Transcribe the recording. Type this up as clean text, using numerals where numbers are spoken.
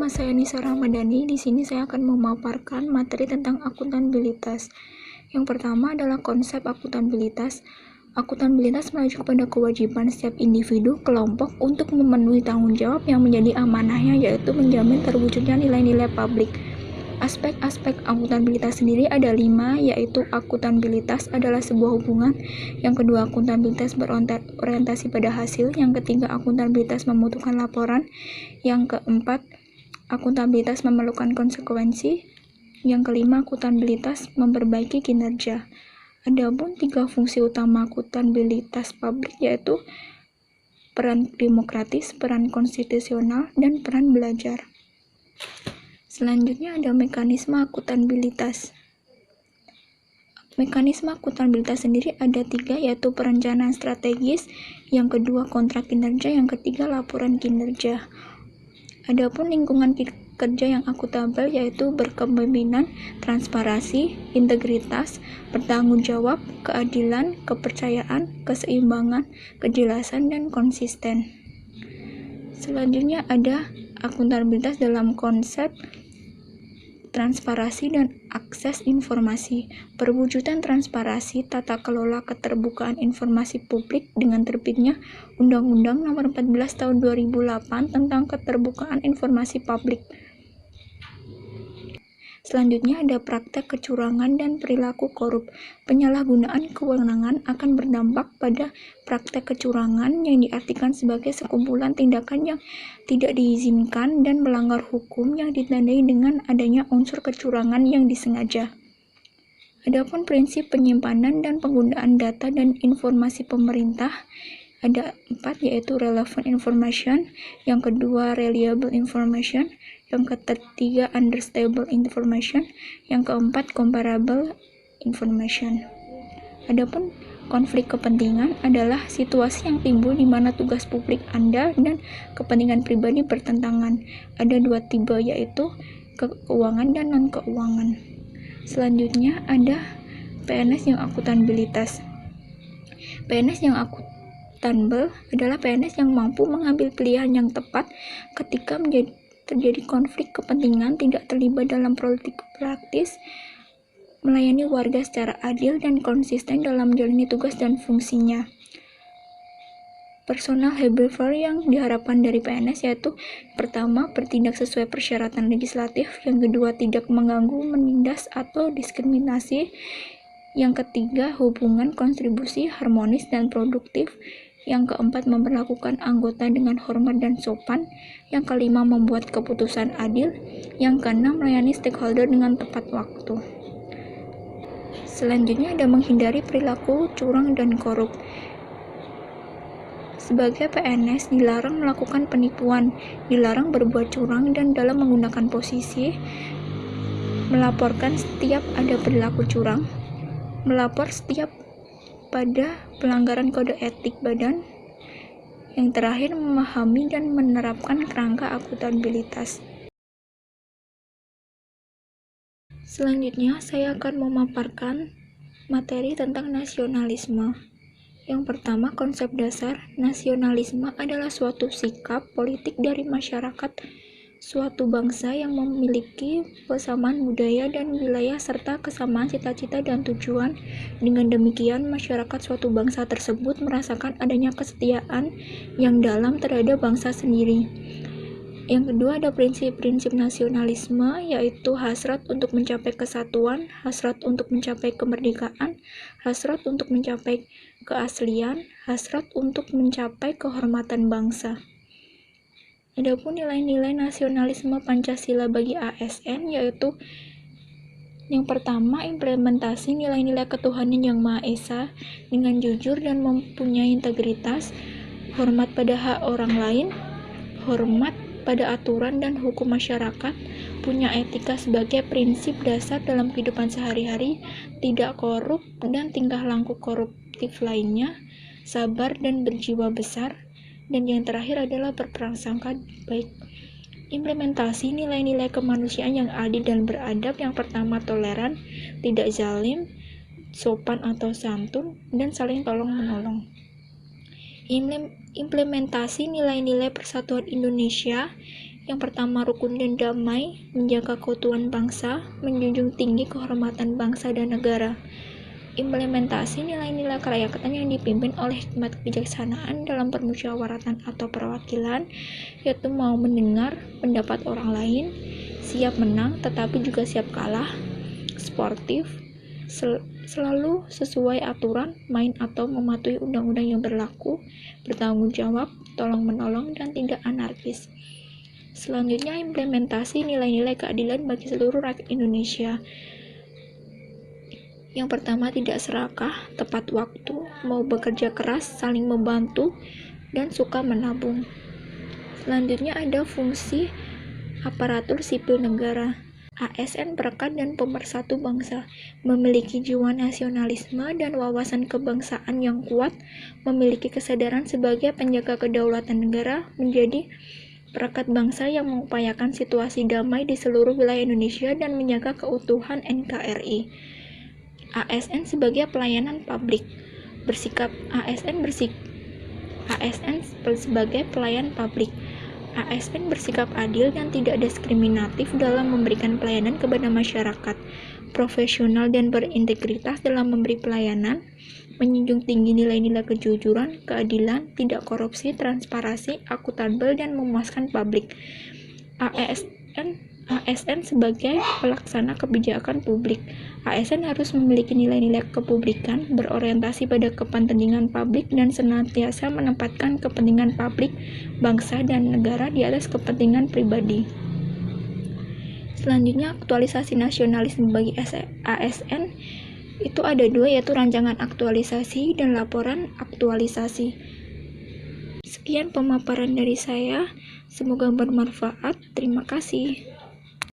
nama saya Nisa Ramadhani. Di sini saya akan memaparkan materi tentang akuntabilitas. Yang pertama adalah konsep akuntabilitas. Akuntabilitas merujuk pada kewajiban setiap individu, kelompok untuk memenuhi tanggung jawab yang menjadi amanahnya, yaitu menjamin terwujudnya nilai-nilai publik. Aspek-aspek akuntabilitas sendiri ada 5, yaitu akuntabilitas adalah sebuah hubungan. Yang kedua, akuntabilitas berorientasi pada hasil. Yang ketiga, akuntabilitas membutuhkan laporan. Yang keempat, akuntabilitas memerlukan konsekuensi. Yang kelima, akuntabilitas memperbaiki kinerja. Adapun 3 fungsi utama akuntabilitas publik yaitu peran demokratis, peran konstitusional, dan peran belajar. Selanjutnya ada mekanisme akuntabilitas. Mekanisme akuntabilitas sendiri ada 3, yaitu perencanaan strategis, yang kedua kontrak kinerja, yang ketiga laporan kinerja. Adapun lingkungan kerja yang akuntabel yaitu berkepemimpinan, transparansi, integritas, bertanggung jawab, keadilan, kepercayaan, keseimbangan, kejelasan, dan konsisten. Selanjutnya ada akuntabilitas dalam konsep transparansi dan akses informasi. Perwujudan transparansi, tata kelola keterbukaan informasi publik dengan terbitnya Undang-Undang Nomor 14 Tahun 2008 tentang keterbukaan informasi publik. Selanjutnya ada praktek kecurangan dan perilaku korup. Penyalahgunaan kewenangan akan berdampak pada praktek kecurangan yang diartikan sebagai sekumpulan tindakan yang tidak diizinkan dan melanggar hukum yang ditandai dengan adanya unsur kecurangan yang disengaja. Adapun prinsip penyimpanan dan penggunaan data dan informasi pemerintah ada 4, yaitu relevant information, yang kedua reliable information, yang ketiga understandable information, yang keempat comparable information. Adapun konflik kepentingan adalah situasi yang timbul di mana tugas publik Anda dan kepentingan pribadi bertentangan. Ada 2 tipe, yaitu keuangan dan non-keuangan. Selanjutnya ada PNS yang akuntabilitas. PNS yang akuntabel adalah PNS yang mampu mengambil pilihan yang tepat ketika terjadi konflik kepentingan, tidak terlibat dalam politik praktis, melayani warga secara adil dan konsisten dalam menjalani tugas dan fungsinya. Personal behavior yang diharapkan dari PNS yaitu pertama, bertindak sesuai persyaratan legislatif, yang kedua, tidak mengganggu, menindas, atau diskriminasi, yang ketiga, hubungan kontribusi harmonis dan produktif, yang keempat, memperlakukan anggota dengan hormat dan sopan, yang kelima, membuat keputusan adil, yang keenam, melayani stakeholder dengan tepat waktu. Selanjutnya ada menghindari perilaku curang dan korup. Sebagai PNS dilarang melakukan penipuan, dilarang berbuat curang, dan dalam menggunakan posisi melaporkan setiap ada perilaku curang, melapor setiap pada pelanggaran kode etik badan, yang terakhir memahami dan menerapkan kerangka akuntabilitas. Selanjutnya saya akan memaparkan materi tentang nasionalisme. Yang pertama, konsep dasar nasionalisme adalah suatu sikap politik dari masyarakat suatu bangsa yang memiliki kesamaan budaya dan wilayah serta kesamaan cita-cita dan tujuan. Dengan demikian, masyarakat suatu bangsa tersebut merasakan adanya kesetiaan yang dalam terhadap bangsa sendiri. Yang kedua ada prinsip-prinsip nasionalisme, yaitu hasrat untuk mencapai kesatuan, hasrat untuk mencapai kemerdekaan, hasrat untuk mencapai keaslian, hasrat untuk mencapai kehormatan bangsa. Adapun nilai-nilai nasionalisme Pancasila bagi ASN yaitu yang pertama, implementasi nilai-nilai ketuhanan yang Maha Esa dengan jujur dan mempunyai integritas, hormat pada hak orang lain, hormat pada aturan dan hukum masyarakat, punya etika sebagai prinsip dasar dalam kehidupan sehari-hari, tidak korup dan tingkah laku koruptif lainnya, sabar dan berjiwa besar, dan yang terakhir adalah berprasangka baik. Implementasi nilai-nilai kemanusiaan yang adil dan beradab, yang pertama toleran, tidak zalim, sopan atau santun, dan saling tolong-menolong. Implementasi nilai-nilai persatuan Indonesia Yang pertama, rukun dan damai, menjaga keutuhan bangsa, menjunjung tinggi kehormatan bangsa dan negara. Implementasi nilai-nilai kerakyatan yang dipimpin oleh hikmat kebijaksanaan dalam permusyawaratan atau perwakilan, yaitu mau mendengar pendapat orang lain, siap menang tetapi juga siap kalah, sportif, selalu sesuai aturan main atau mematuhi undang-undang yang berlaku, bertanggung jawab, tolong-menolong, dan tidak anarkis. Selanjutnya, implementasi nilai-nilai keadilan bagi seluruh rakyat Indonesia. Yang pertama, tidak serakah, tepat waktu, mau bekerja keras, saling membantu, dan suka menabung. Selanjutnya ada fungsi aparatur sipil negara. ASN perekat dan pemersatu bangsa, memiliki jiwa nasionalisme dan wawasan kebangsaan yang kuat, memiliki kesadaran sebagai penjaga kedaulatan negara, menjadi perekat bangsa yang mengupayakan situasi damai di seluruh wilayah Indonesia dan menjaga keutuhan NKRI. ASN sebagai pelayanan publik, ASN sebagai pelayan publik. ASN bersikap adil dan tidak diskriminatif dalam memberikan pelayanan kepada masyarakat, profesional dan berintegritas dalam memberi pelayanan, menjunjung tinggi nilai-nilai kejujuran, keadilan, tidak korupsi, transparansi, akuntabel, dan memuaskan publik. ASN sebagai pelaksana kebijakan publik. ASN harus memiliki nilai-nilai kepublikan, berorientasi pada kepentingan publik, dan senantiasa menempatkan kepentingan publik, bangsa, dan negara di atas kepentingan pribadi. Selanjutnya, aktualisasi nasionalisme bagi ASN itu ada dua, yaitu rancangan aktualisasi dan laporan aktualisasi. Sekian pemaparan dari saya, semoga bermanfaat. Terima kasih.